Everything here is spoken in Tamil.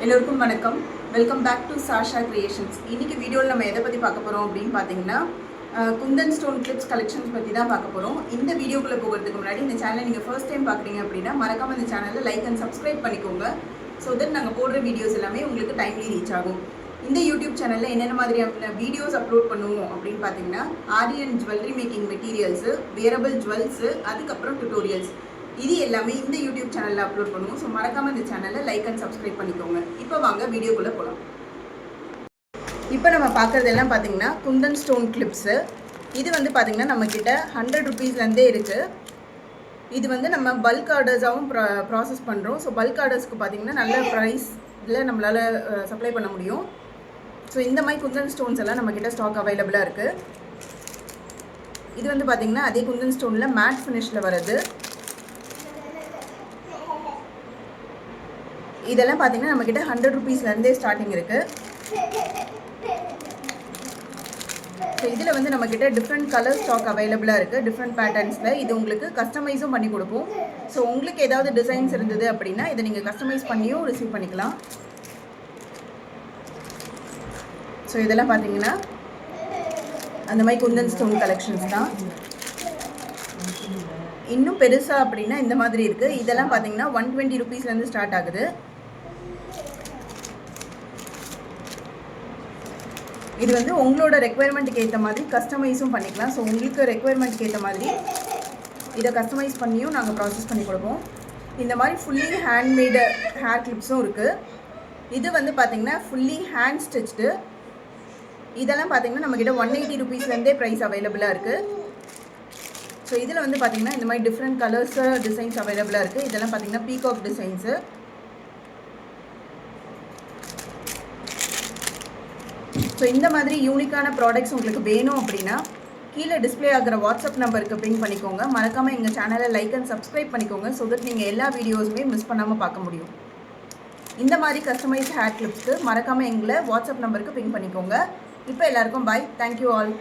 எல்லோருக்கும் வணக்கம். Welcome back to Sasha creations. இன்றைக்கி வீடியோவில் நம்ம எதை பற்றி பார்க்க போகிறோம் அப்படின்னு பார்த்தீங்கன்னா குந்தன் ஸ்டோன் கிளிப்ஸ் கலெக்ஷன்ஸ் பற்றி தான் பார்க்க போகிறோம். இந்த வீடியோக்குள்ளே போகிறதுக்கு முன்னாடி இந்த சேனலை நீங்கள் ஃபர்ஸ்ட் டைம் பார்க்குறீங்க அப்படின்னா மறக்காமல் இந்த சேனலில் லைக் அண்ட் சப்ஸ்கிரைப் பண்ணிக்கோங்க. ஸோ தட் நாங்கள் போடுற வீடியோஸ் எல்லாமே உங்களுக்கு டைம்லி ரீச் ஆகும். இந்த யூடியூப் சேனலில் என்னென்ன மாதிரியான வீடியோஸ் அப்லோட் பண்ணுவோம் அப்படின்னு பார்த்தீங்கன்னா Aryan jewellery making materials, wearable jewels, அதுக்கப்புறம் டுட்டோரியல்ஸ், இது எல்லாமே இந்த யூடியூப் சேனலில் அப்லோட் பண்ணுவோம். ஸோ மறக்காமல் இந்த சேனலை லைக் அண்ட் சப்ஸ்கிரைப் பண்ணிக்கோங்க. இப்போ வாங்க வீடியோக்குள்ளே போகலாம். இப்போ நம்ம பார்க்குறதெல்லாம் பார்த்தீங்கன்னா குந்தன் ஸ்டோன் கிளிப்ஸு. இது வந்து பார்த்திங்கன்னா நம்மக்கிட்ட 100 ருபீஸ்லேருந்தே இருக்குது. இது வந்து நம்ம பல்க் ஆர்டர்ஸாகவும் ப்ராசஸ் பண்ணுறோம். ஸோ பல்க் ஆர்டர்ஸ்க்கு பார்த்திங்கன்னா நல்ல ப்ரைஸில் நம்மளால் சப்ளை பண்ண முடியும். ஸோ இந்த மாதிரி குந்தன் ஸ்டோன்ஸ் எல்லாம் நம்மக்கிட்ட ஸ்டாக் அவைலபிளாக இருக்குது. இது வந்து பார்த்திங்கன்னா அதே குந்தன் ஸ்டோனில் மேட் ஃபினிஷில் வருது. இதெல்லாம் பார்த்தீங்கன்னா நம்மக்கிட்ட 100 ருபீஸ்லேருந்தே ஸ்டார்டிங் இருக்குது. ஸோ இதில் வந்து நம்மக்கிட்ட டிஃப்ரெண்ட் கலர் ஸ்டாக் அவைலபிளாக இருக்குது, டிஃப்ரெண்ட் பேட்டர்ன்ஸில். இது உங்களுக்கு கஸ்டமைஸும் பண்ணி கொடுப்போம். ஸோ உங்களுக்கு ஏதாவது டிசைன்ஸ் இருந்தது அப்படின்னா இதை நீங்கள் கஸ்டமைஸ் பண்ணியும் ரிசீவ் பண்ணிக்கலாம். ஸோ இதெல்லாம் பார்த்தீங்கன்னா அந்த மாதிரி குந்தன் ஸ்டோன் கலெக்ஷன்ஸ் தான். இன்னும் பெருசாக அப்படின்னா இந்த மாதிரி இருக்குது. இதெல்லாம் பார்த்தீங்கன்னா 120 ருபீஸ்லேருந்து ஸ்டார்ட் ஆகுது. இது வந்து உங்களோட ரெக்குயர்மெண்ட்டுக்கு ஏற்ற மாதிரி கஸ்டமைஸும் பண்ணிக்கலாம். ஸோ உங்களுக்கு ரெக்குயர்மெண்ட்டுக்கு ஏற்ற மாதிரி இதை கஸ்டமைஸ் பண்ணியும் நாங்கள் ப்ராசஸ் பண்ணி கொடுப்போம். இந்த மாதிரி ஃபுல்லி ஹேண்ட்மேடு ஹேர் கிளிப்ஸும் இருக்குது. இது வந்து பார்த்திங்கன்னா ஃபுல்லி ஹேண்ட் ஸ்டிச்டு. இதெல்லாம் பார்த்திங்கன்னா நம்மக்கிட்ட 180 ருபீஸ்லேருந்தே ப்ரைஸ் அவைலபிளாக இருக்குது. ஸோ இதில் வந்து பார்த்திங்கன்னா இந்த மாதிரி டிஃப்ரெண்ட் கலர்ஸு டிசைன்ஸ் அவைலபிளாக இருக்குது. இதெல்லாம் பார்த்திங்கன்னா பீகாக் டிசைன்ஸு. ஸோ இந்த மாதிரி யூனிக்கான ப்ராடக்ட்ஸ் உங்களுக்கு வேணும் அப்படின்னா கீழே டிஸ்பிளே ஆகிற வாட்ஸ்அப் நம்பருக்கு பிங் பண்ணிக்கோங்க. மறக்காமல் எங்கள் சேனலை லைக் அண்ட் சப்ஸ்கிரைப் பண்ணிக்கோங்க. ஸோ தட் நீங்கள் எல்லா வீடியோஸுமே மிஸ் பண்ணாமல் பார்க்க முடியும். இந்த மாதிரி கஸ்டமைஸ் ஹேர் கிளிப்ஸ்க்கு மறக்காமல் எங்களை வாட்ஸ்அப் நம்பருக்கு பிங் பண்ணிக்கோங்க. இப்போ எல்லாருக்கும் பாய். Thank you all.